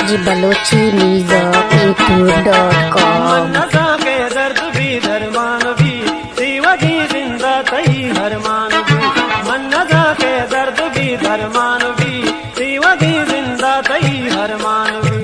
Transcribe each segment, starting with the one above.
मुमताज बलोची मीज़ा.com के दर्द भी धरमान भी शिवजी जिंदा तई हरमान भी मन्नजा के दर्द भी धरमान भी शिवजी जिंदा तई हरमान भी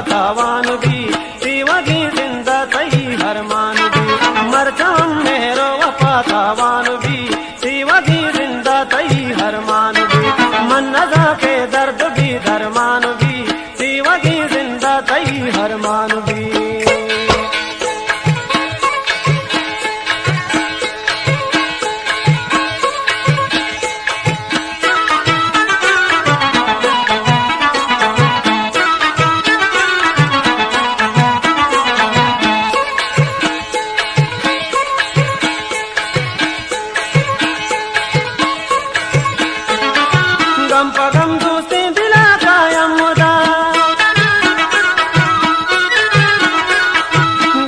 तावान भी शिवजी जिंदा तई हरमान भी मरजाम मेरो वफा तावान भी शिवजी जिंदा तई हरमान भी मन्नजा के दर्द भी धरमान भी शिवजी जिंदा तई हरमान भी गम पगम दूसरे दिला कायम मुदा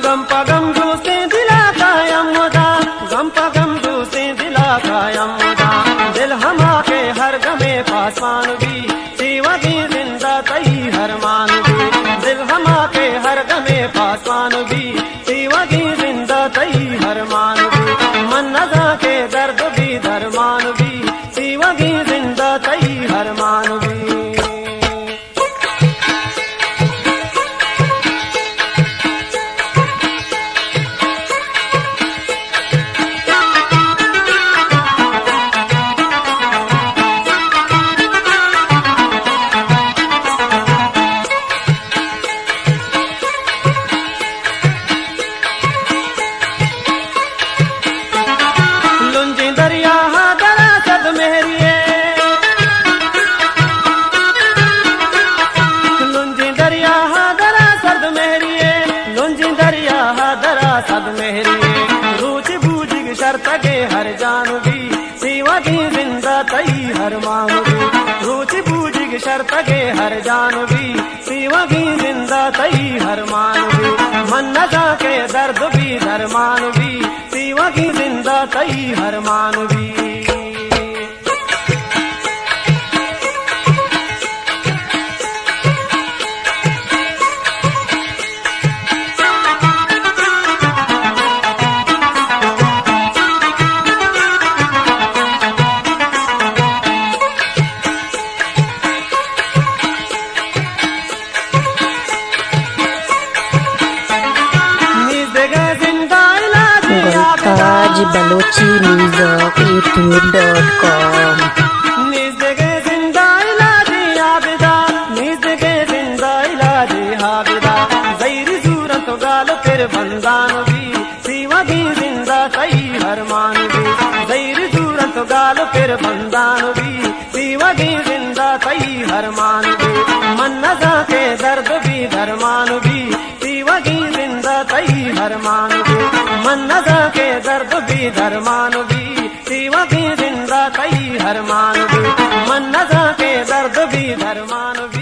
गम पगम दूसरे दिला कायम मुदा गम पगम दूसरे दिला कायम मुदा दिल हमा के हर गमे पासवान भी शिवजी जिंदा तई हरमान भी दिल हमा के हर गमे पासवान भी शिवजी जिंदा तई हरमान भी मन्नजा के दर्द भी धरमान भी शिवजी जिंदा तई हरमान भी लुंजी दरिया दरा सद मेहरिए लुंजी दरिया दरा सद मेहरिए लुंजी दरिया दरा सद मेहरिए रूच बूझ शर्त के हर जान भी शिवजी जिंदा तई हरमान भी रूच बूझ शर्त के हर जान भी शिवजी जिंदा तई हरमान भी मन्नजा के दर्द भी धरमान भी शिवजी जिंदा तई हरमान भी मुमताज बलोची मीज़ा.com निज़्दगे जिंदा इलाजी आबिदा निज़्दगे जिंदा इलाजी हाबिदा ज़ैरी सूरत गाल फिर बंदान भी शिवजी जिंदा तई हरमान भी ज़ैरी सूरत गाल फिर बंदान भी शिवजी जिंदा तई हरमान भी मन्नजा के दर्द भी धरमान भी शिवजी जिंदा तई हरमान भी मन्नजा के दर्द भी धरमान भी शिवजी जिंदा तई हरमान भी मन्नजा के दर्द भी धरमान भी